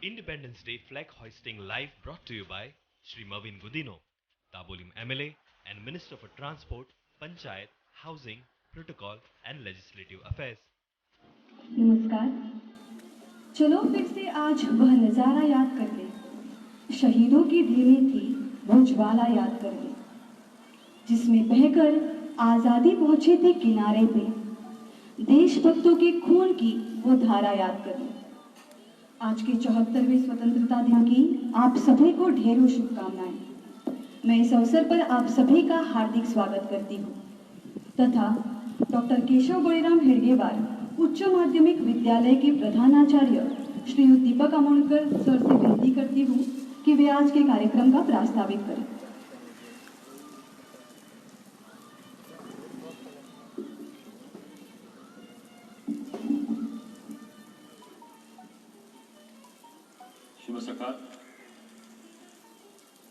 Independence Day flag hoisting live brought to you by Shri Mavin Gudino, Dabolim MLA and Minister for Transport, Panchayat, Housing, Protocol and Legislative Affairs. नमस्कार। चलो फिर से आज वह नज़ारा याद कर ले, शहीदों की धीमी थी वो ज्वाला याद कर ले, जिसमें बहकर आज़ादी पहुंचे थे किनारे पे, देशभक्तों के खून की वो धारा याद कर ले। आज के 74वें स्वतंत्रता दिन की आप सभी को ढेरों शुभकामनाएं। मैं इस अवसर पर आप सभी का हार्दिक स्वागत करती हूँ तथा डॉक्टर केशव बळीराम हेडगेवार उच्च माध्यमिक विद्यालय के प्रधानाचार्य श्रीयुत दीपक आमोणकर सर से विनती करती हूँ कि वे आज के कार्यक्रम का प्रास्ताविक करें। शुभ सकाळ।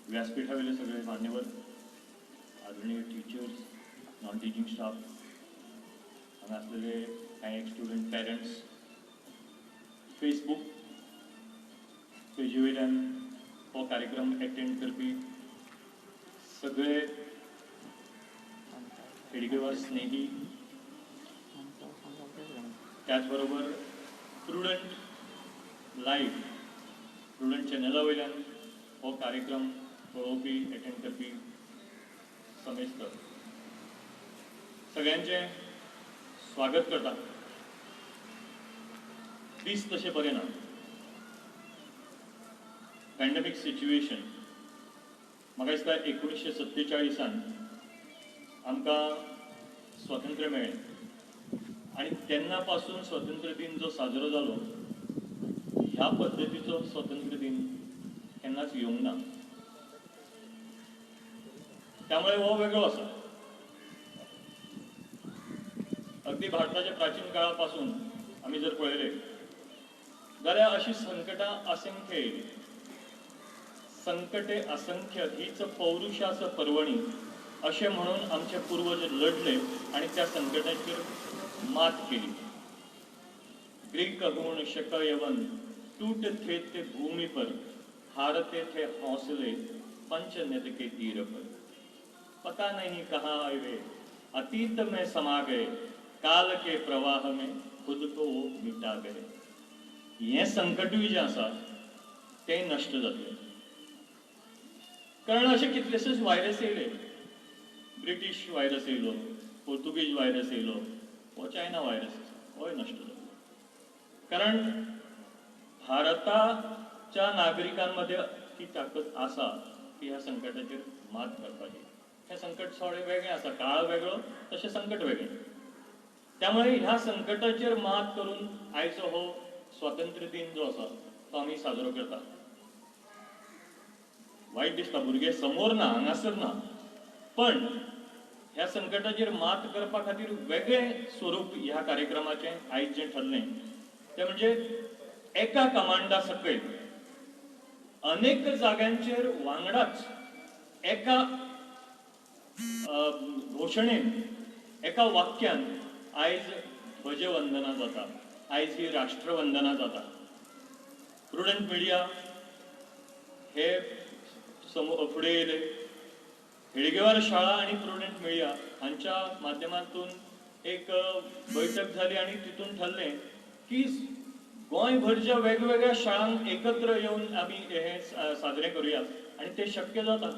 व्यासपीठावरील सगळे मान्यवर, आदरणीय टीचर्स, नॉन टीचिंग स्टाफ, हांगा आसलेले काही स्टुडंट पेरेंट्स, फेसबुक पेजी वयल्यान हो कार्यक्रम एटेंड करपी सगळे हेडगेवार स्नेही, त्याच बरोबर प्रुडंट लाईव्ह प्रुडंट चॅनला वयल्यान हो कार्यक्रम पळोवपी एटेंड करपी समेस्तर सगळ्यांचे स्वागत करता। दीस तशें बरें ना, पॅन्डेमिक सिच्युएशन। म्हाका दिसता 1947 आमकां स्वातंत्र्य मेळ्ळें आनी तेन्ना पासून स्वातंत्र्य दिन जो साजरो जालो ह्या पद्दतीचो स्वातंत्र्य दिन केन्नाच येवंक ना। त्यामुळे हो वेगळो आसा। अगदी भारताच्या प्राचीन काळापासून आमी जर पळयले जाल्यार अशी संकटां असंख्य येयली। संकटे असंख्य हीच पौरुषाच पर्वणी अशें म्हणून आमचे पूर्वज लढले आणि त्या संकटाचेर मात केली। ग्रीक हूण शक यवन टूटते थे भूमि पर, हारते थे हौसले पंचनद के तीर पर। पता नहीं कहाँ आए वे, अतीत में समा गए, काल के प्रवाह में खुद को वो मिटा गए। ये संकटूय जे आसा ते नष्ट जातले, कारण असे कितलेशेच व्हायरस येयले। ब्रिटीश व्हायरस येयलो, पोर्तुगीज व्हायरस येयलो, हो चायना व्हायरस होय नष्ट जातलो। कारण भारताच्या नागरिकांमध्ये ती ताकद आसा की ह्या संकटाचेर मात करपाची। हे संकट थोडे वेगळे आसा, काळ वेगळो तसे संकट वेगळे। त्यामुळे ह्या संकटाचेर मात करून आयचो हो स्वातंत्र्य दिन जो आसा तो आमी साजरो करता। वायट दिसता, भुरगे समोर ना, हांगासर ना, पण ह्या संकटाचेर मात करपा खातीर वेगळे स्वरूप ह्या कार्यक्रमाचे आयज जे ठरले ते म्हणजे एका कमांडा सकयल अनेक जाग्यांचेर वांगडाच एका घोषणेन, एका वाक्यान आयज ध्वजवंदना जाता, आयज ही राष्ट्रवंदना जाता। प्रुडंट मिडिया हे फुडें येयले। हेडगेवार शाळा आणि प्रुडंट मिडिया हांच्या माध्यमांतून एक बैठक जाली आणि तितून ठरलें की गोंयभरच्या वेगवेगळ्या शाळांक एकत्र येवन आमी हे साजरे करुयात आणि ते शक्य जाता।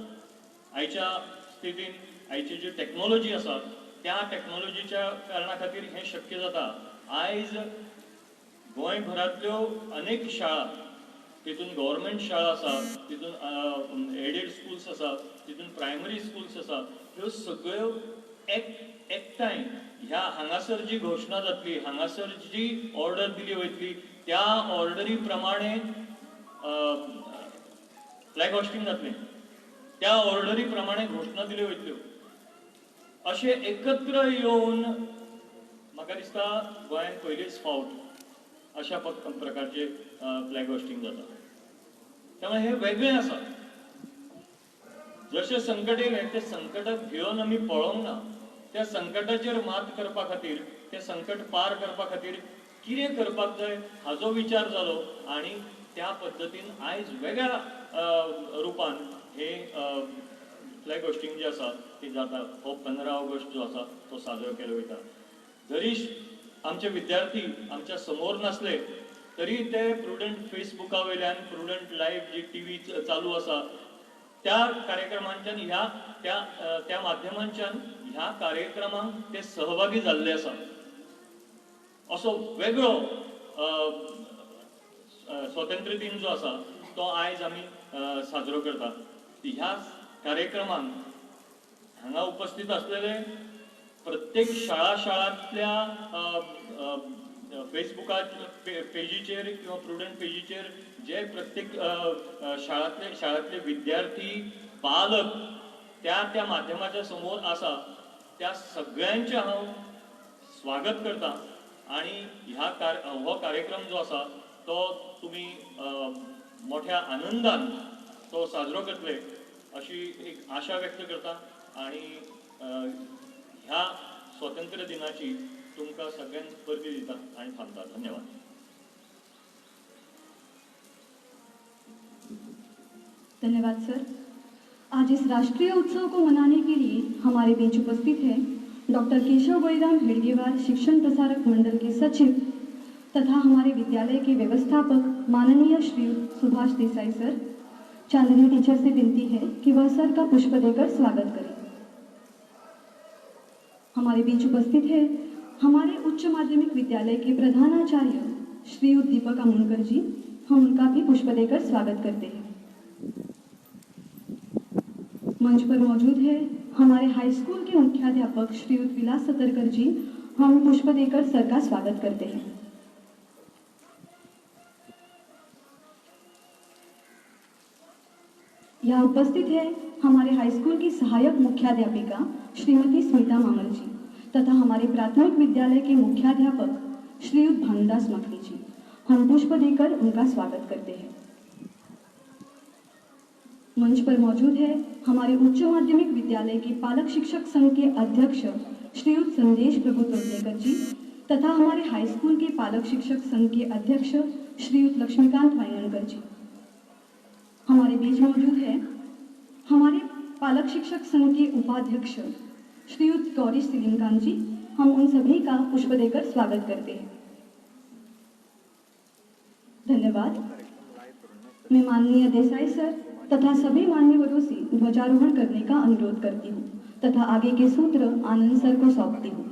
आयच्या स्थितीन आयची जी टेक्नॉलॉजी आसा त्या टेक्नॉलॉजीच्या कारणा खातीर हे शक्य जाता। आयज गोंयभरांतल्यो अनेक शाळा, तितून गव्हर्मेंट शाळा आसा, तितून एडेड स्कूल्स आसा, तितून प्रायमरी स्कूल्स आसा, ह्यो सगळ्यो एकठांय ह्या हांगासर जी घोषणा जातली, हांगासर जी ऑर्डर दिली वयतली त्या ऑर्डरी प्रमाणे फ्लॅग होस्टिंग जातलें, त्या ऑर्डरी प्रमाणे घोषणा दिल्यो वयतल्यो। अशे एकत्र येवन म्हाका दिसता गोंयांत पयलीच फावट अशा प्रकारचे फ्लॅग होस्टिंग जाता। त्यामुळे हे वेगळे आसा। जशें संकट येयलें ते संकटाक भिवन आमी पळोवंक ना, त्या संकटाचेर मात करपा खातीर, ते संकट पार करपा खातीर कितें करपाक जाय हाचो विचार जालो आणि त्या पद्दतीन आयज वेगळ्या रुपान हे फ्लॅग होस्टिंग जे आसा ती जाता. हो 15 ऑगस्ट जो आसा तो साजरो केलो वयता. जरी आमचे विद्यार्थी आमच्या समोर नसले तरी ते प्रुडंट फेसबुका वयल्यान प्रुडंट लाईव्ह जी टीव्ही चालू आसा त्या कार्यक्रमांच्यान त्या माध्यमांच्यान ह्या कार्यक्रमांक ते सहभागी जाल्ले आसा. असो वेगळो स्वातंत्र्य दिन जो आसा तो आयज आमी साजरो करता. ह्या कार्यक्रमांक हांगा उपस्थित असलेले प्रत्येक शाळांतल्या फेसबुका पेजीचेर किंवा प्रुडंट पेजीचेर जे प्रत्येक शाळांतले विद्यार्थी पालक त्या माध्यमाच्या समोर आसा त्या सगळ्यांचे हांव स्वागत करता. आणि हो कार्यक्रम जो आसा तो तुमी मोठ्या आनंदान तो साजरो करतले अशी एक आशा व्यक्त करता. आणि ह्या स्वातंत्र्य दिनाची तुमकां सगळ्यांक परबी दिता आणि थांबता. धन्यवाद. धन्यवाद सर. आज इस राष्ट्रीय उत्सव को मनाने के लिए हमारे बीच उपस्थित हैं डॉक्टर केशव बलिराम हेडगेवार शिक्षण प्रसारक मंडल के सचिव तथा हमारे विद्यालय के व्यवस्थापक माननीय श्री सुभाष देसाई सर. चांदनी टीचर से विनती है कि वह सर का पुष्प देकर स्वागत करें. हमारे बीच उपस्थित है हमारे उच्च माध्यमिक विद्यालय के प्रधानाचार्य श्री दीपक अमोनकर जी. हम उनका भी पुष्प देकर स्वागत करते हैं. मंच पर मौजूद है हमारे हाई स्कूल के मुख्याध्यापक श्रीयुत विलास सतरकर जी. हम पुष्प देकर सर का स्वागत करते हैं. यहाँ उपस्थित है हमारे हाई स्कूल की सहायक मुख्याध्यापिका श्रीमती स्मिता मामल जी तथा हमारे प्राथमिक विद्यालय के मुख्याध्यापक श्रीयुत भानुदास मखनी जी. हम पुष्प देकर उनका स्वागत करते हैं. मंच पर मौजूद है हमारे उच्च माध्यमिक विद्यालय के पालक शिक्षक संघ के अध्यक्ष श्रीयुत संदेश प्रभु तोडलेकर जी तथा हमारे हाई स्कूल के पालक शिक्षक संघ के अध्यक्ष श्रीयुत लक्ष्मीकांत वायंगणकर जी. हमारे बीच मौजूद है हमारे पालक शिक्षक संघ के उपाध्यक्ष श्रीयुत गौरी सिलिमकांत जी. हम उन सभी का पुष्प देकर स्वागत करते हैं. धन्यवाद. मैं माननीय देसाई सर तथा सभी मान्यवरों से ध्वजारोहण करने का अनुरोध करती हूँ तथा आगे के सूत्र आनंद सर को सौंपती हूँ.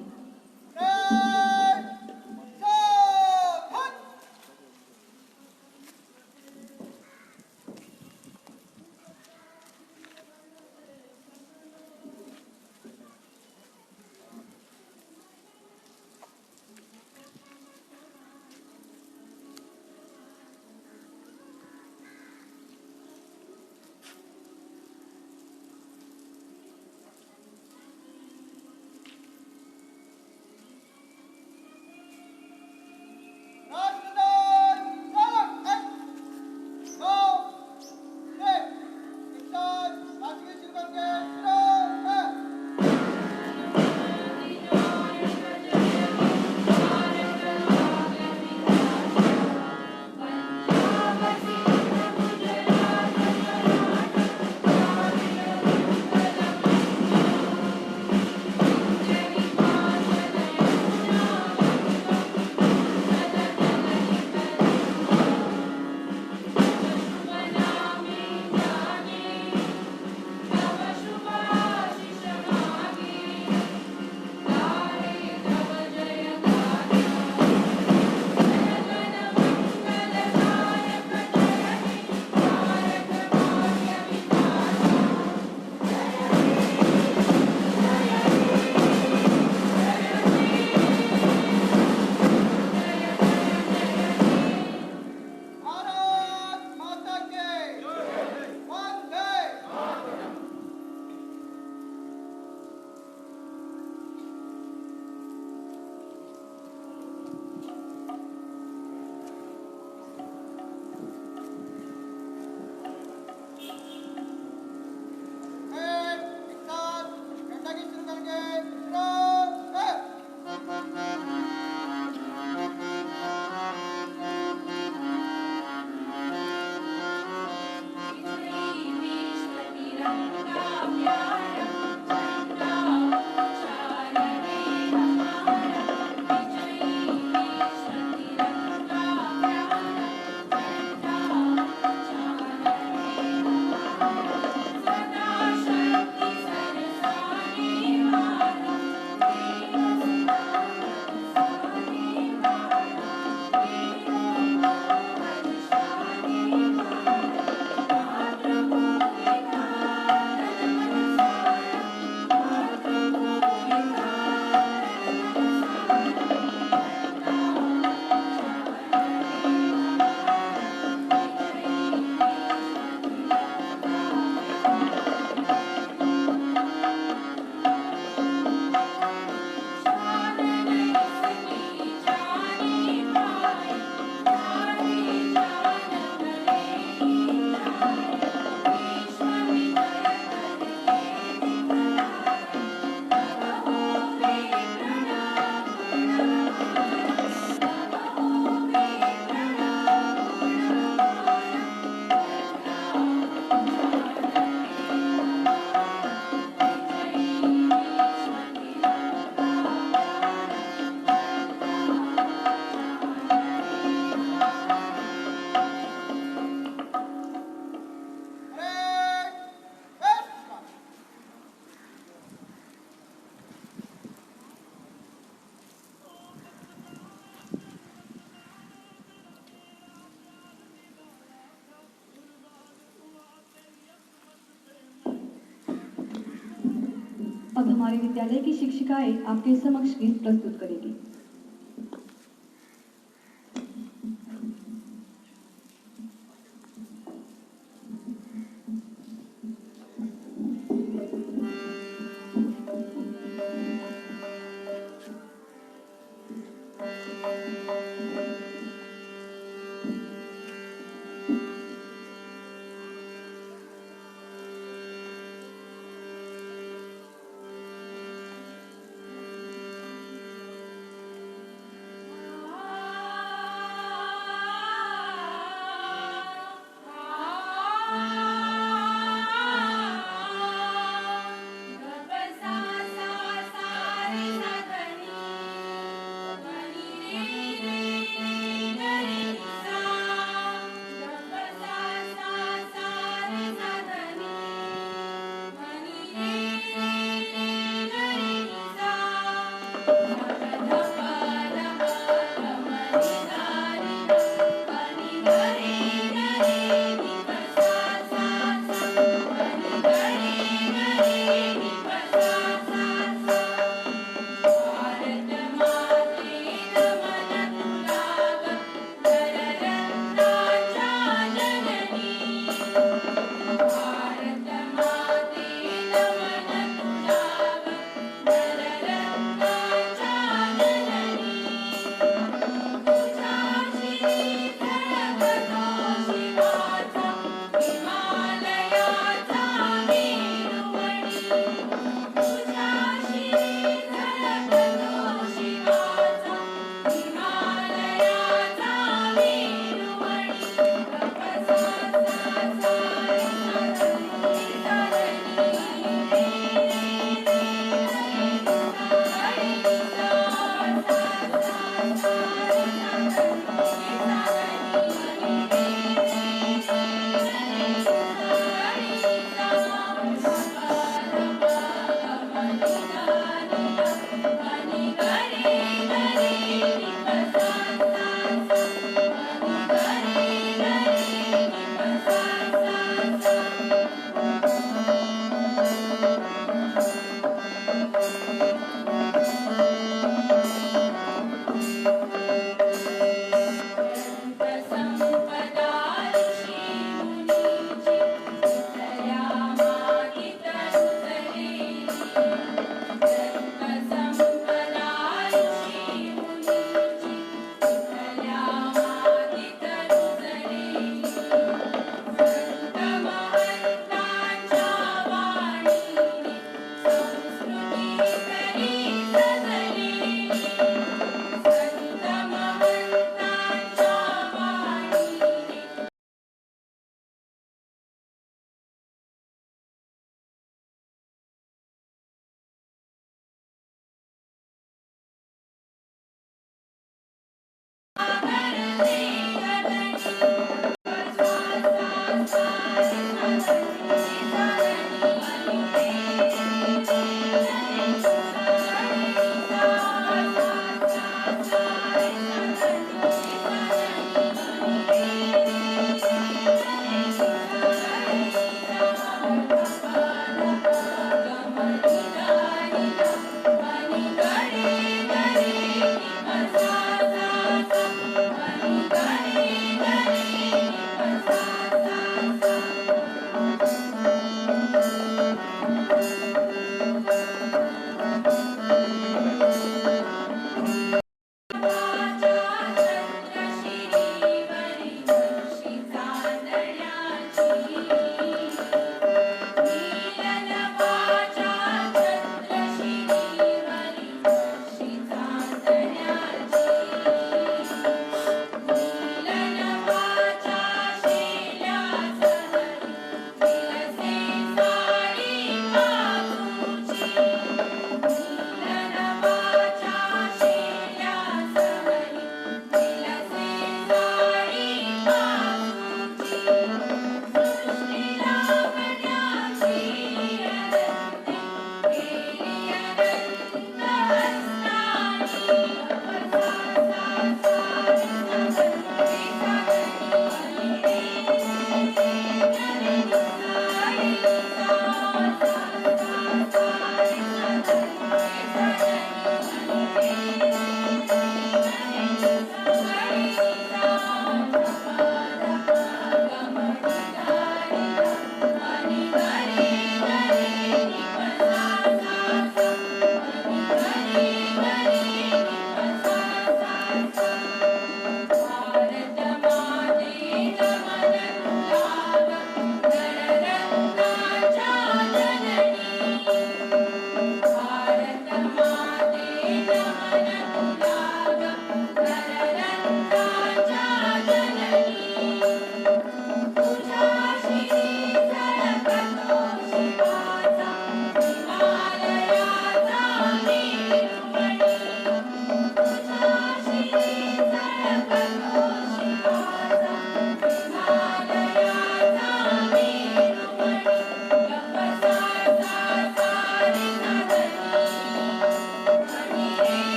अब हमारे विद्यालय की शिक्षिकाएं आपके समक्ष गीत प्रस्तुत करेंगी।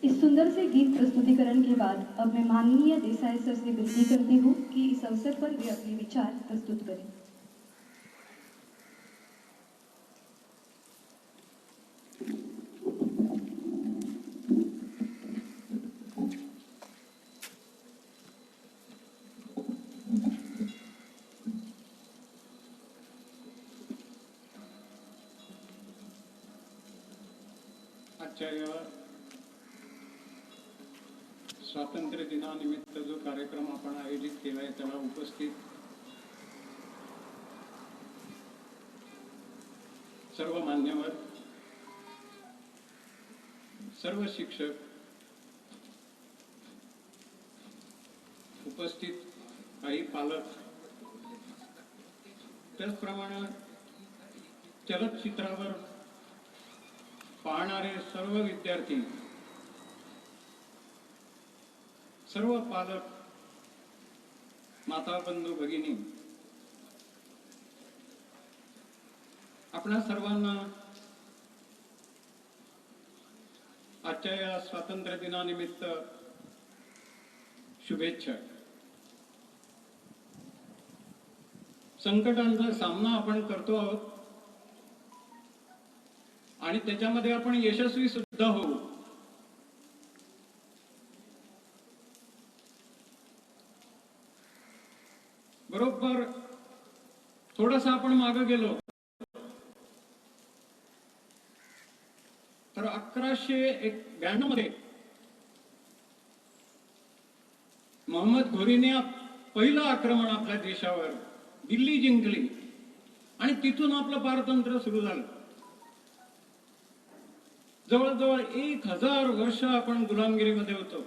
इस सुंदर से गीत प्रस्तुतिकरण के बाद अब मैं माननीय देसाई सर से विनती करती हूँ कि इस अवसर पर वे अपने विचार प्रस्तुत करें। आजच्या या स्वातंत्र्य दिनानिमित्त जो कार्यक्रम आपण आयोजित केलाय त्याला उपस्थित सर्व मान्यवर, सर्व शिक्षक, उपस्थित काही पालक, त्याचप्रमाणे चलचित्रावर पाहणारे सर्व विद्यार्थी, सर्व पालक, माता बंधू भगिनी, आपणा सर्वांना आजच्या या स्वातंत्र्य दिनानिमित्त शुभेच्छा। संकटांचा सामना आपण करतो आहोत आणि त्याच्यामध्ये आपण यशस्वी सुद्धा होऊ। बरोबर थोडंसं आपण मागे गेलो तर 1192 मध्ये मोहम्मद घोरीने पहिलं आक्रमण आपल्या देशावर, दिल्ली जिंकली आणि तिथून आपलं पारतंत्र्य सुरू झालं। जवळजवळ 1000 वर्ष आपण गुलामगिरीमध्ये होतो।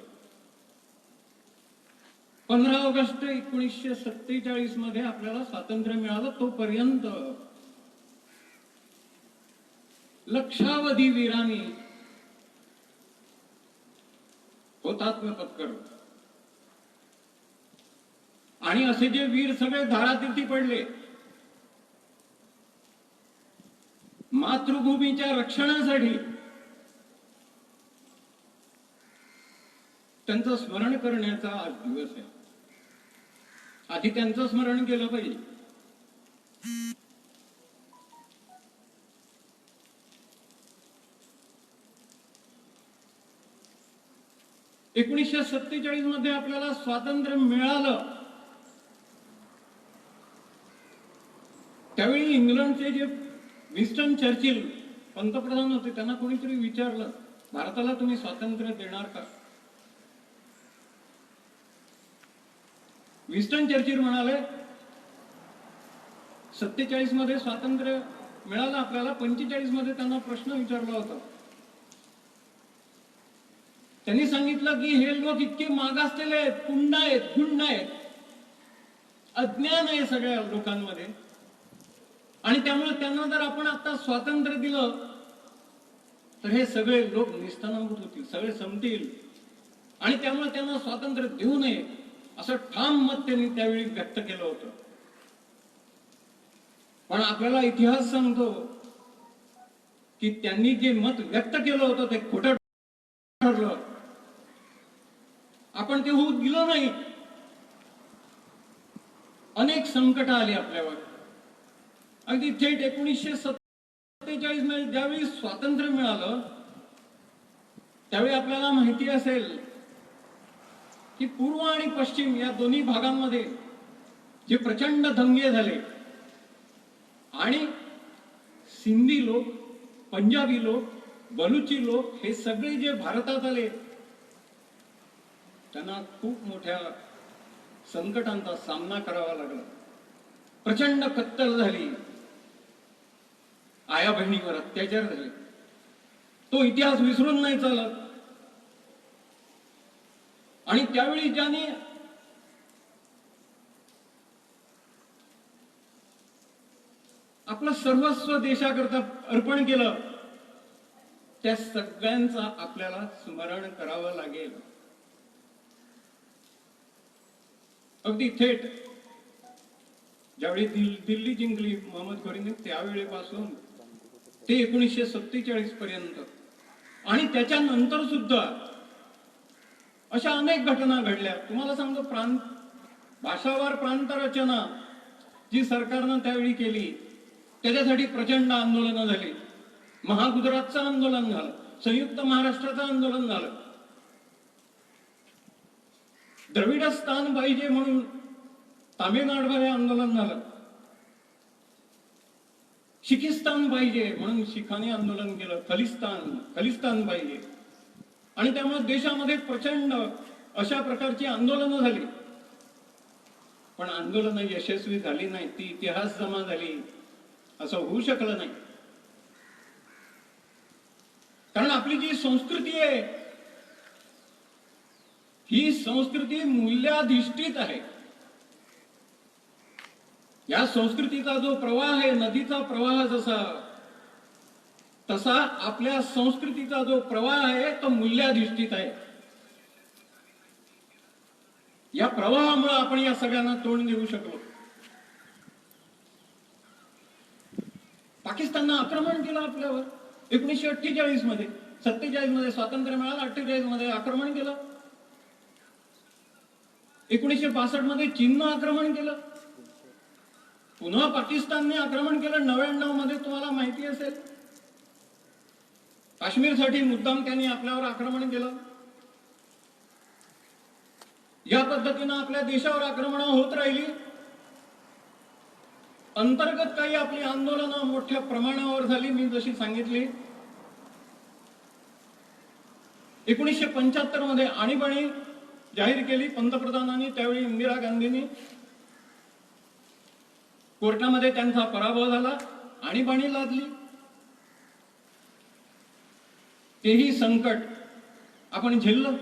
15 ऑगस्ट 1947 मध्ये आपल्याला स्वातंत्र्य मिळालं। तोपर्यंत लक्षावधी वीरांनी हुतात्म्य पत्करलं आणि असे जे वीर सगळे धारातीर्थी पडले, मातृभूमीच्या रक्षणासाठी, त्यांचं स्मरण करण्याचा आज दिवस आहे। आधी त्यांचं स्मरण केलं पाहिजे। एकोणीसशे 47 मध्ये आपल्याला स्वातंत्र्य मिळालं। त्यावेळी इंग्लंडचे जे विन्स्टन चर्चिल पंतप्रधान होते, त्यांना कोणीतरी विचारलं, भारताला तुम्ही स्वातंत्र्य देणार का? विन्स्टन चर्चिल म्हणाले, 47 मध्ये स्वातंत्र्य मिळालं आपल्याला, 45 मध्ये त्यांना प्रश्न विचारला होता। त्यांनी सांगितलं की हे लोक इतके मागासलेले आहेत, पुंड आहेत, गुंड आहेत, अज्ञान आहे सगळ्या लोकांमध्ये, आणि त्यामुळे त्यांना जर आपण आता स्वातंत्र्य दिलं तर हे सगळे लोक निस्तानाभूत होतील, सगळे संपतील, आणि त्यामुळे त्यांना स्वातंत्र्य देऊ नये असं ठाम मत त्यांनी त्यावेळी व्यक्त केलं होतं। पण आपल्याला इतिहास सांगतो की त्यांनी जे मत व्यक्त केलं होतं ते खोटं ठरलं। आपण ते होऊ दिलं नाही। अनेक संकट आली आपल्यावर। अगदी थेट 1947 मध्ये ज्यावेळी स्वातंत्र्य मिळालं त्यावेळी आपल्याला माहिती असेल की पूर्व आणि पश्चिम या दोन्ही भागांमध्ये जे प्रचंड दंगे झाले आणि सिंधी लोक, पंजाबी लोक, बलुची लोक हे सगळे जे भारतात आले त्यांना खूप मोठ्या संकटांचा सामना करावा लागला। प्रचंड कत्तल झाली, आया बहिणीवर अत्याचार झाले। तो इतिहास विसरून नाही चालत। आणि त्यावेळी ज्याने आपलं सर्वस्व देशाकरता अर्पण केलं त्या सगळ्यांचा आपल्याला स्मरण करावं लागेल। अगदी थेट ज्यावेळी दिल्ली जिंकली मोहम्मद घोरीने त्यावेळेपासून ते 1947 पर्यंत आणि त्याच्यानंतर सुद्धा अशा अनेक घटना घडल्या. तुम्हाला सांगतो, भाषावार प्रांत रचना जी सरकारनं त्यावेळी केली, त्याच्यासाठी प्रचंड आंदोलनं झाली. महागुजरातचं आंदोलन झालं, संयुक्त महाराष्ट्राचं आंदोलन झालं, द्रविडस्थान पाहिजे म्हणून तामिळनाडूमध्ये आंदोलन झालं, शिखिस्तान पाहिजे म्हणून शिखांनी आंदोलन केलं, खलिस्तान पाहिजे. आणि त्यामुळे देशामध्ये प्रचंड अशा प्रकारची आंदोलनं झाली. पण आंदोलनं यशस्वी झाली नाही, ती इतिहास जमा झाली असं होऊ शकलं नाही. कारण आपली जी संस्कृती आहे, ही संस्कृती मूल्याधिष्ठित आहे. या संस्कृतीचा जो प्रवाह आहे, नदीचा प्रवाह जसा, तसा आपल्या संस्कृतीचा जो प्रवाह आहे तो मूल्याधिष्ठित आहे. या प्रवाहामुळे आपण या सगळ्यांना तोंड देऊ शकलो. पाकिस्ताननं आक्रमण केलं आपल्यावर 1948 मध्ये, 47 मध्ये स्वातंत्र्य मिळालं, 48 मध्ये आक्रमण केलं, 1962 मध्ये चीननं आक्रमण केलं, पुन्हा पाकिस्तानने आक्रमण केलं 99 मध्ये. तुम्हाला माहिती असेल, काश्मीरसाठी मुद्दाम त्यांनी आपल्यावर आक्रमण केलं. या पद्धतीनं आपल्या देशावर आक्रमण होत राहिली. अंतर्गत काही आपली आंदोलनं मोठ्या प्रमाणावर झाली. मी जशी सांगितली, 1975 मध्ये आणीबाणी जाहीर केली पंतप्रधानांनी, त्यावेळी इंदिरा गांधींनी. कोर्टामध्ये त्यांचा पराभव झाला, आणीबाणी लादली. तेही संकट आपण झेललं.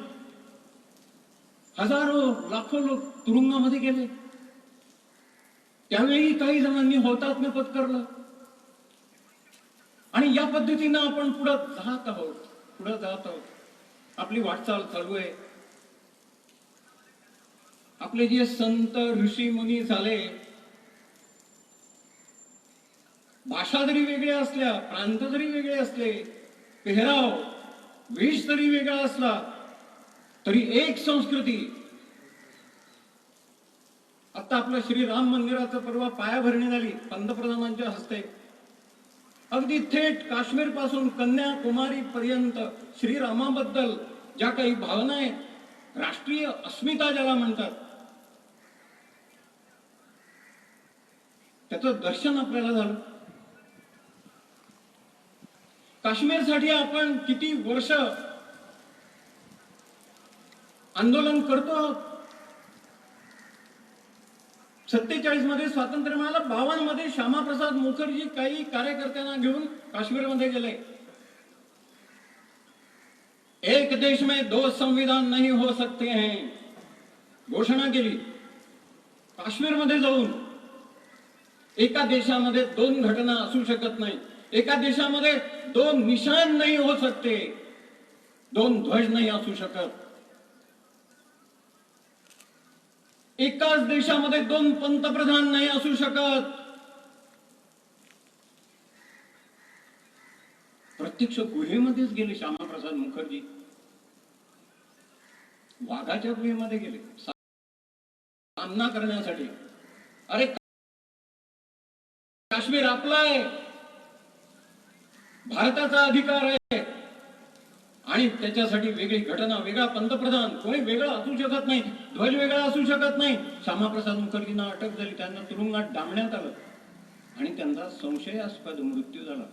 हजारो लाखो लोक तुरुंगामध्ये गेले. त्यावेळी काही जणांनी हौतात्म्य पत्करलं. आणि या पद्धतीनं आपण पुढे जात आहोत. आपली वाटचाल चालू आहे. आपले जे संत ऋषी मुनी झाले, भाषा जरी वेगळ्या असल्या, प्रांत जरी वेगळे असले, पेहराव वेश जरी वेगळा असला, तरी एक संस्कृती. आता आपलं श्री राम मंदिराचं परवा पायाभरणी झाली पंतप्रधानांच्या हस्ते. अगदी थेट काश्मीर पासून कन्याकुमारी पर्यंत श्रीरामाबद्दल ज्या काही भावना आहेत, राष्ट्रीय अस्मिता ज्याला म्हणतात, त्याचं दर्शन आपल्याला झालं. काश्मीरसाठी आपण किती वर्ष आंदोलन करतो आहोत. 47 मध्ये स्वातंत्र्य मिळालं, 52 मध्ये श्यामाप्रसाद मुखर्जी काही कार्यकर्त्यांना घेऊन काश्मीरमध्ये गेले. एक देश में दो संविधान नहीं हो सकते हैं घोषणा केली. काश्मीरमध्ये जाऊन एका देशामध्ये दोन घटना असू शकत नाही, एका देशामध्ये दोन निशान नहीं हो सकते, दोन ध्वज नहीं असू शकत, एकाच देशामध्ये दोन पंतप्रधान नाही असू शकत. प्रत्यक्ष गुहेमध्येच गेले श्यामाप्रसाद मुखर्जी, वाघाच्या गुहेमध्ये गेले सामना करण्यासाठी. अरे काश्मीर आपला आहे, भारताचा अधिकार आहे, आणि त्याच्यासाठी वेगळी घटना, वेगळा पंतप्रधान, कोणी वेगळं असू शकत नाही, ध्वज वेगळा असू शकत नाही. श्यामाप्रसाद मुखर्जींना अटक झाली, त्यांना तुरुंगात डांबण्यात आलं आणि त्यांचा संशयास्पद मृत्यू झाला.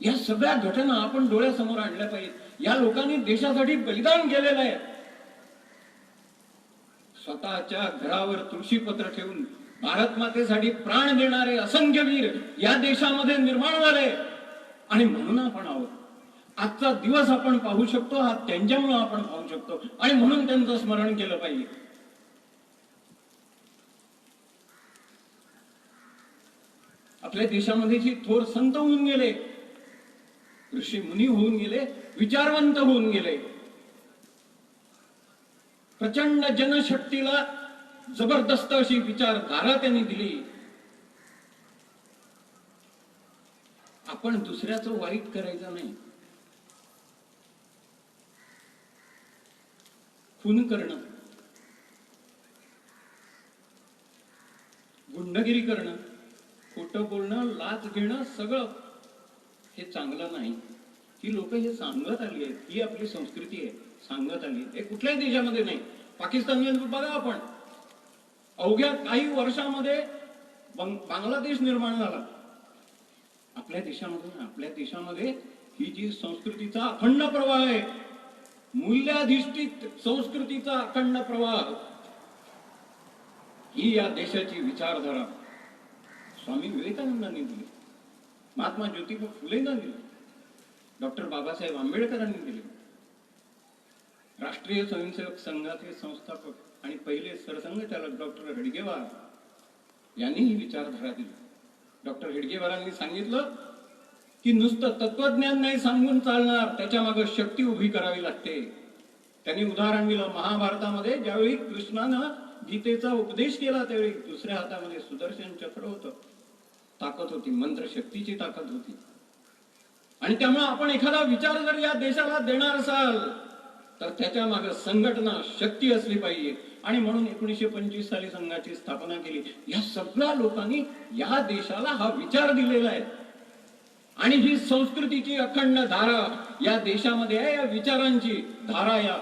या सगळ्या घटना आपण डोळ्यासमोर आणल्या पाहिजेत. या लोकांनी देशासाठी बलिदान केलेलं आहे. स्वतःच्या घरावर तुळशीपत्र ठेवून भारत मातेसाठी प्राण देणारे असंख्य वीर या देशामध्ये निर्माण झाले, आणि म्हणून आपण आहोत. आजचा दिवस आपण पाहू शकतो, हा त्यांच्यामुळे आपण पाहू शकतो, आणि म्हणून त्यांचं स्मरण केलं पाहिजे. आपल्या देशामध्ये जी थोर संत होऊन गेले, ऋषी मुनी होऊन गेले, विचारवंत होऊन गेले, प्रचंड जनशक्तीला जबरदस्त अशी विचारधारा त्यांनी दिली. आपण दुसऱ्याचं वाईट करायचं नाही. खून करणं, गुंडगिरी करणं, खोटं बोलणं, लाच घेणं, सगळं हे चांगलं नाही. ही लोक हे सांगत आली आहेत, ही आपली संस्कृती आहे, सांगत आली. हे कुठल्याही देशामध्ये नाही. पाकिस्तान बघा आपण, अवघ्या काही वर्षामध्ये बांगलादेश निर्माण झाला. आपल्या देशामध्ये ही जी संस्कृतीचा अखंड प्रवाह आहे, मूल्याधिष्ठित संस्कृतीचा अखंड प्रवाह, ही या देशाची विचारधारा स्वामी विवेकानंदांनी दिली, महात्मा ज्योतिबा फुलेंना दिली, डॉक्टर बाबासाहेब आंबेडकरांनी दिली, राष्ट्रीय स्वयंसेवक संघाचे संस्थापक आणि पहिले सरसंघचालक डॉक्टर हेडगेवार यांनी ही विचारधारा दिली. डॉक्टर हेडगेवारांनी सांगितलं की नुसतं तत्वज्ञान नाही सांगून चालणार, त्याच्या मागे शक्ती उभी करावी लागते. त्यांनी उदाहरण दिलं, महाभारतामध्ये ज्यावेळी कृष्णानं गीतेचा उपदेश केला त्यावेळी दुसऱ्या हातामध्ये सुदर्शन चक्र होतं, ताकद होती, मंत्र शक्तीची ताकद होती. आणि त्यामुळे आपण एखादा विचार जर या देशाला देणार असाल तर त्याच्या मागे संघटना शक्ती असली पाहिजे. आणि म्हणून 1925 साली संघाची स्थापना केली. या सगळ्या लोकांनी या देशाला हा विचार दिलेला आहे. आणि ही संस्कृतीची अखंड धारा या देशामध्ये आहे, या विचारांची धारा या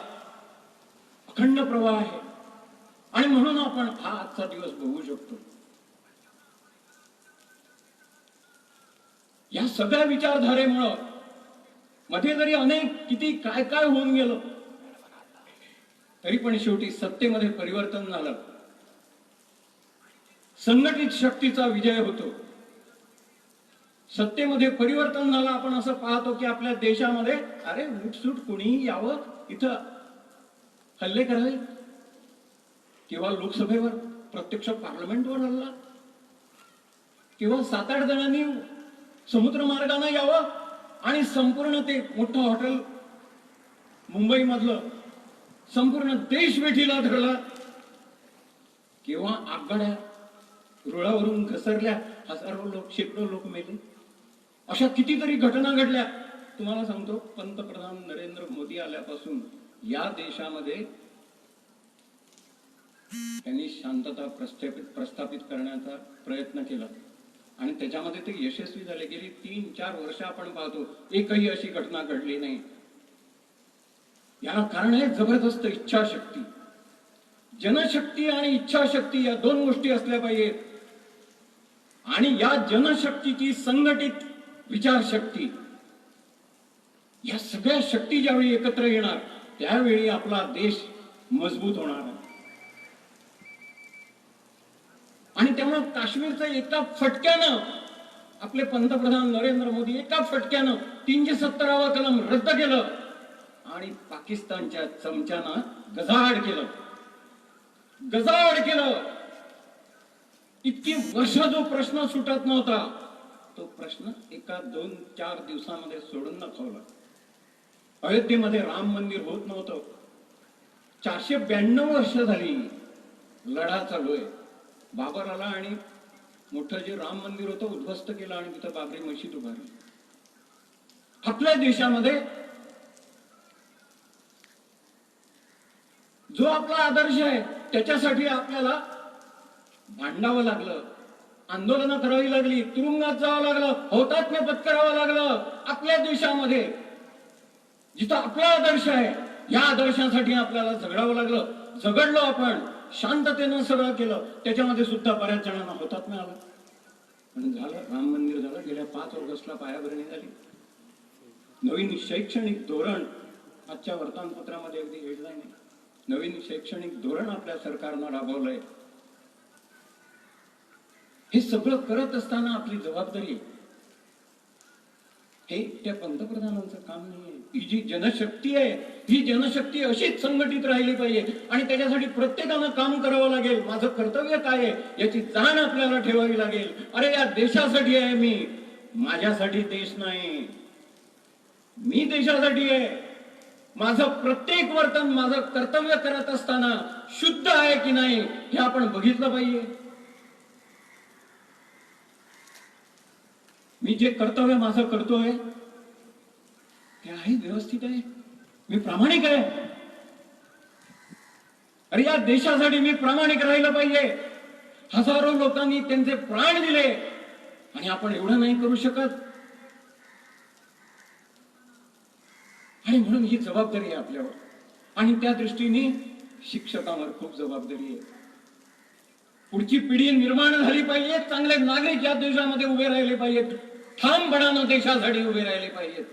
अखंड प्रवाह आहे. आणि म्हणून आपण हा आजचा दिवस बघू शकतो. या सगळ्या विचारधारेमुळं मध्ये जरी अनेक किती काय काय होऊन गेलं तरी पण शेवटी सत्तेमध्ये परिवर्तन झालं, संघटित शक्तीचा विजय होतो, सत्तेमध्ये परिवर्तन झालं. आपण असं पाहतो की आपल्या देशामध्ये अरे उठसूट कोणीही यावं, इथं हल्ले करावे, किंवा लोकसभेवर प्रत्यक्ष पार्लमेंटवर हल्ला, किंवा 7-8 जणांनी समुद्र मार्गाने यावं आणि संपूर्ण ते मोठं हॉटेल मुंबई मधलं संपूर्ण देश वेठीला धरला, किंवा आगगाड्या रुळावरून घसरल्या, हजारो लोक, शेकडो लोक मेले. अशा कितीतरी घटना घडल्या. तुम्हाला सांगतो, पंतप्रधान नरेंद्र मोदी आल्यापासून या देशामध्ये त्यांनी शांतता प्रस्थापित करण्याचा प्रयत्न केला आणि त्याच्यामध्ये ते यशस्वी झाले. गेली 3-4 वर्ष आपण पाहतो एकही अशी घटना घडली नाही. याला कारण आहे जबरदस्त इच्छाशक्ती. जनशक्ती आणि इच्छाशक्ती या 2 गोष्टी असल्या पाहिजेत. आणि या जनशक्तीची संघटित विचारशक्ती, या सगळ्या शक्ती ज्यावेळी एकत्र येणार त्यावेळी आपला देश मजबूत होणार आहे. आणि त्यामुळे काश्मीरचं एका फटक्यानं आपले पंतप्रधान नरेंद्र मोदी एका फटक्यानं 370वा कलम रद्द केलं आणि पाकिस्तानच्या चमच्यानं गजाआड केलं. इतकी वर्ष जो प्रश्न सुटत नव्हता तो प्रश्न एका 2-4 दिवसामध्ये सोडून दाखवला. अयोध्येमध्ये राम मंदिर होत नव्हतं. 492 वर्ष झाली लढा चालू आहे. बाबर आला आणि मोठं जे राम मंदिर होतं उद्ध्वस्त केलं आणि तिथं बाबरी मशीद उभारली. आपल्या देशामध्ये जो आपला आदर्श आहे त्याच्यासाठी आपल्याला भांडावं लागलं, आंदोलनं करावी लागली, तुरुंगात जावं लागलं, हौतात्म्य पत्करावं लागलं. आपल्या देशामध्ये जिथं आपला आदर्श आहे या आदर्शासाठी आपल्याला झगडावं लागलं. झगडलो आपण, शांततेनं सगळं केलं. त्याच्यामध्ये सुद्धा बऱ्याच जणांना हौतात्म्य आला. पण झालं, राम मंदिर झालं. गेल्या 5 ऑगस्टला पायाभरणी झाली. नवीन शैक्षणिक धोरण आजच्या वर्तमानपत्रामध्ये अगदी हेडलाईन आहे. नवीन शैक्षणिक धोरण आपल्या सरकारनं राबवलंय. हे सगळं करत असताना आपली जबाबदारी आहे. हे त्या पंतप्रधानांचं काम नाहीये. ही जी जनशक्ती आहे ही जनशक्ती अशीच संघटित राहिली पाहिजे आणि त्याच्यासाठी प्रत्येकानं काम करावं लागेल. माझं कर्तव्य काय आहे याची जाण आपल्याला ठेवावी लागेल. अरे या देशासाठी आहे मी, माझ्यासाठी देश नाही. मी देशासाठी आहे. माझं प्रत्येक वर्तन माझं कर्तव्य करत असताना शुद्ध आहे की नाही हे आपण बघितलं पाहिजे. मी जे कर्तव्य माझं करतोय ते आहे, व्यवस्थित आहे, मी प्रामाणिक आहे. अरे या देशासाठी मी प्रामाणिक राहिलं पाहिजे. हजारो लोकांनी त्यांचे प्राण दिले आणि आपण एवढं नाही करू शकत. आणि म्हणून ही जबाबदारी आहे आपल्यावर. आणि त्या दृष्टीने शिक्षकांवर खूप जबाबदारी आहे. पुढची पिढी निर्माण झाली पाहिजे. चांगले नागरिक या देशामध्ये उभे राहिले पाहिजेत. ठामपणानं देशासाठी उभे राहिले पाहिजेत.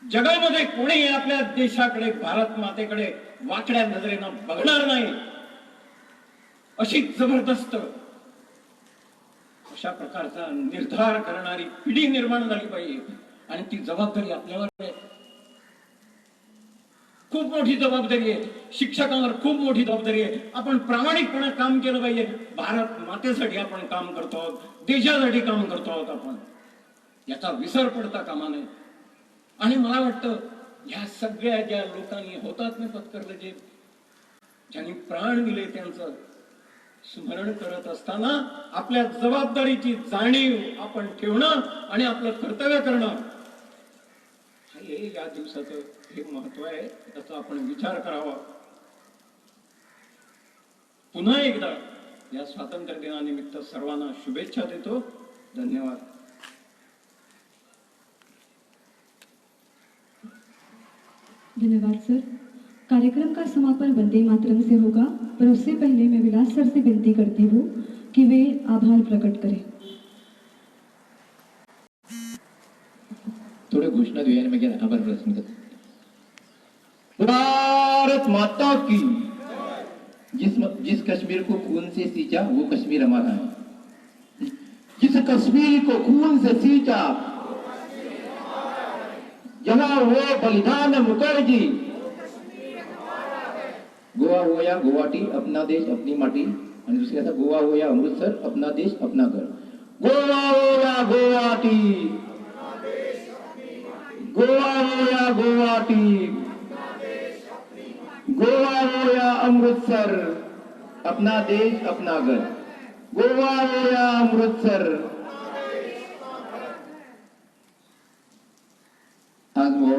जगामध्ये कोणीही आपल्या देशाकडे, भारत मातेकडे वाकड्या नजरेनं बघणार नाही. अशी जबरदस्त अशा प्रकारचा निर्धार करणारी पिढी निर्माण झाली पाहिजे. आणि ती जबाबदारी आपल्यावर आहे. खूप मोठी जबाबदारी आहे. शिक्षकांवर खूप मोठी जबाबदारी आहे. आपण प्रामाणिकपणे काम केलं पाहिजे. भारत मातेसाठी आपण काम करतो आहोत, देशासाठी काम करतो आहोत आपण. याचा विसर पडता कामा नये. आणि मला वाटतं ह्या सगळ्या ज्या लोकांनी हुतात्म्य पत्करलं, जे ज्यांनी प्राण दिले, त्यांचं स्मरण करत असताना आपल्या जबाबदारीची जाणीव आपण ठेवणं आणि आपलं कर्तव्य करणं, हे या दिवसाचं हे महत्व आहे. त्याचा आपण विचार करावा. पुन्हा एकदा या स्वातंत्र्य दिनानिमित्त सर्वांना शुभेच्छा देतो. धन्यवाद. धन्यवाद सर. कार्यक्रम का समापन वंदे मातरम से होगा, पर उससे पहले मैं विलास सर से विनती करती हूँ कि वे आभार प्रकट करें. थोड़े घोषणा दिए मैं क्या आभार प्रदर्शन करता. भारत माता की. जिस कश्मीर को खून से सींचा वो कश्मीर हमारा है. जिस कश्मीर को खून से सींचा, जहाँ हुए बलिदान मुखर्जी. गोवा हो या गुवाहाटी, अपना देश अपनी माटी. आणि दुसरी आता गोवा हो या अमृतसर, अपना देश अपना घर. गोवा हो या गुवाहाटी, गोवा हो या गुवाहाटी, गोवा हो या अमृतसर, अपना देश अपना घर. गोवा हो या अमृतसर. आज हो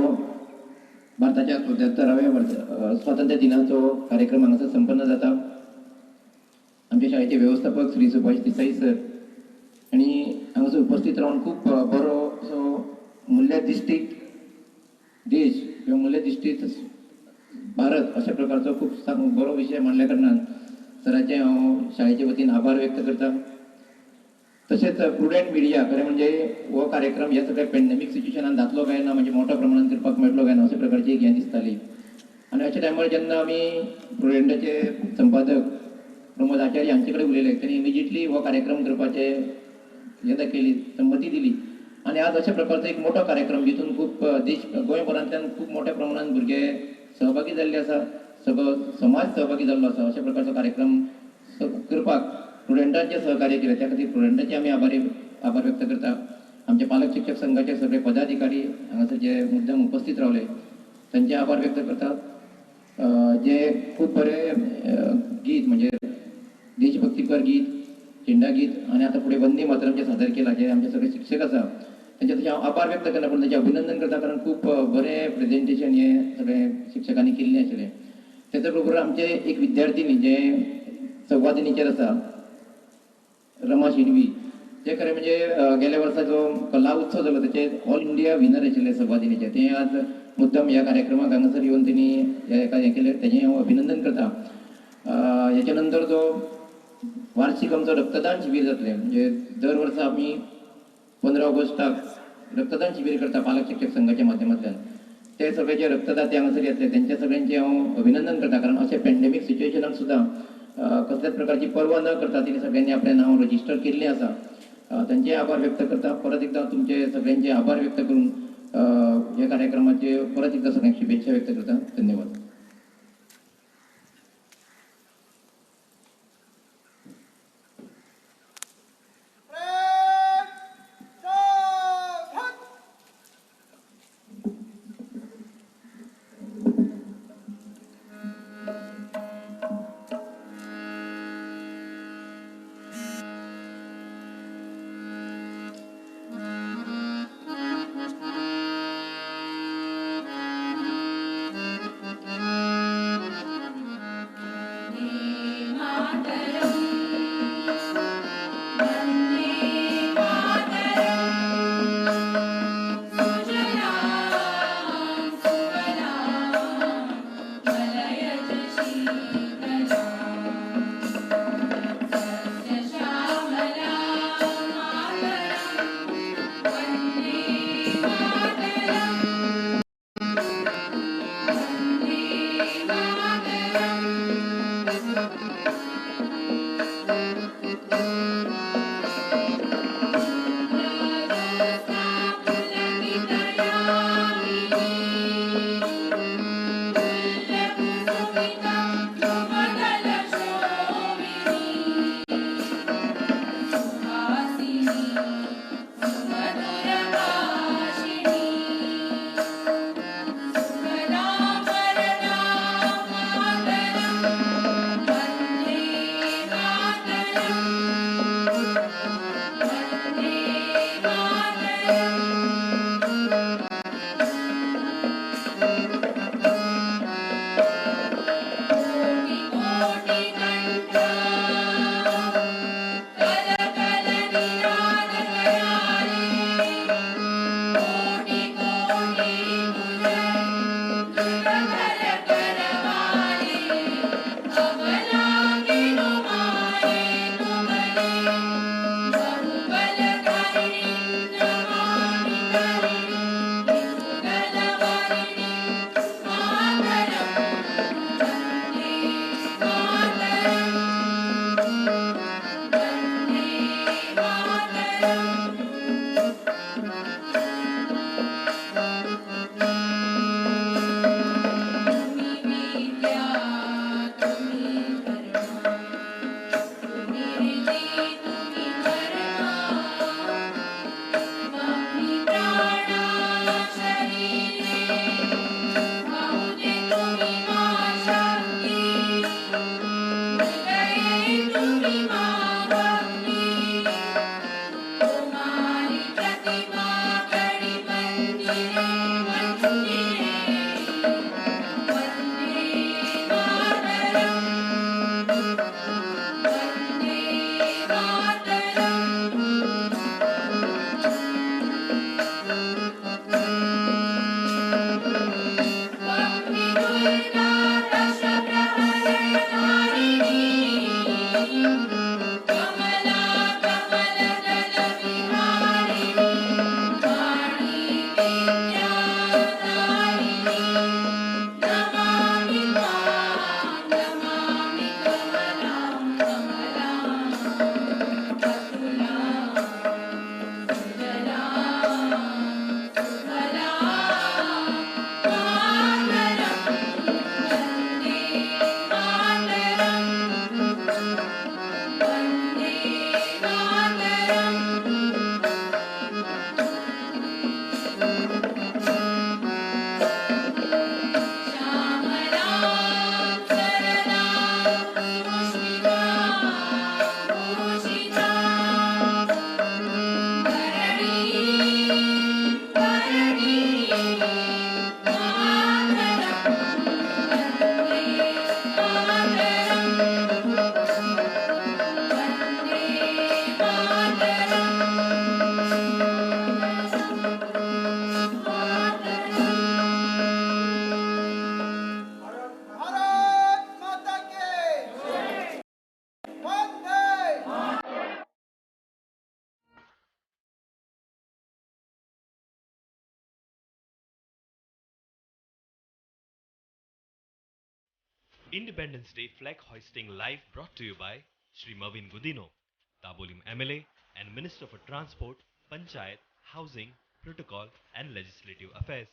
भारताच्या 77व्या स्वातंत्र्य दिनाचो कार्यक्रम हांगासर संपन्न जाता. आमच्या शाळेचे व्यवस्थापक श्री सुभाष देसाई सर आणि हांगासर उपस्थित राहून खूप बरो असो मूल्याधिष्ठित देश किंवा मूल्याधिष्ठित भारत अशा प्रकारचो खूप बरो विषय मांडल्या कारणान सरांचे हांव शाळेच्या वतीन आभार व्यक्त करता. तसेच प्रुडंट मिडिया खरें म्हणजे हो कार्यक्रम ह्या सगळ्या पॅन्डेमिक सिच्युएशनान जातलो काय ना, म्हणजे मोठ्या प्रमाणात करपाक मेळटलो काय ना, अशा प्रकारची एक हें दिसताली. आनी अशा टायमार जेन्ना आमी प्रुडंटाचे संपादक प्रमोद आचार्य हांचे कडेन उलयले, त्यांनी इमिजिएटली हो कार्यक्रम करपाचे हें दाखयली, संमती दिली. आणि आज अशा प्रकारचो एक मोठो कार्यक्रम जितून खूप देश गोंयभरांतल्यान खूप मोठ्या प्रमाणात भुरगे सहभागी जाल्ले आसा, सगळो समाज सहभागी जाल्लो आसा. अशा प्रकारचो कार्यक्रम करपाक स्टुडंटांचे सहकार्य केले, त्या खातीर स्टुडंटांचे आमी आभार व्यक्त करता. आमचे पालक शिक्षक संघाचे सगळे पदाधिकारी हांगासर जे मुद्दम उपस्थित रावले त्यांचे आभार व्यक्त करतात. जे खूप बरे गीत म्हणजे देशभक्तीपर गीत, झेंडा गीत आणि आता पुढे वंदे मातरमचे सादर केला, जे आमचे सगळे शिक्षक आसा त्यांचे तशें हांव आभार व्यक्त करना, पण त्याचे अभिनंदन करता, कारण खूप बरें प्रेजेंटेशन हे सगळे शिक्षकांनी केल्लें आशिल्लें. तेच्या बरोबर आमचे एक विद्यार्थीनी जे संवादिनीचेर आसा, रमा शिणवी, जे खरें म्हणजे गेल्या वर्सा जो कला उत्सव जालो त्याचे ऑल इंडिया विनर आशिल्ले संवादिनीचे, ते आज मुद्दम ह्या कार्यक्रमाक हांगासर येवन तेणी हें केलें, तेचें हांव अभिनंदन करता. हेच्या नंतर जो वार्षिक आमचो रक्तदान शिबीर जातलें, म्हणजे दर वर्सा आमी 15 ऑगस्टाक रक्तदान शिबीर करता पालक शिक्षक संघाच्या माध्यमांतल्यान. ते सगळे जे रक्तदाते हांगासर येतले त्यांच्या सगळ्यांचे हांव अभिनंदन करता, कारण अशें पॅन्डेमिक सिच्युएशनाक सुद्दां कसल्याच प्रकारची पर्वा न करता तिने सगळ्यांनी आपले नाव रजिस्टर केल्लें आसा. त्यांचे आभार व्यक्त करता. परत एकदा तुमचे सगळ्यांचे आभार व्यक्त करून ह्या कार्यक्रमाचे परत एकदा सगळ्यांक शुभेच्छा व्यक्त करता. धन्यवाद. Independence Day flag hoisting live brought to you by Shri Mavin Gudino, Dabolim MLA and Minister for Transport, Panchayat, Housing, Protocol and Legislative Affairs.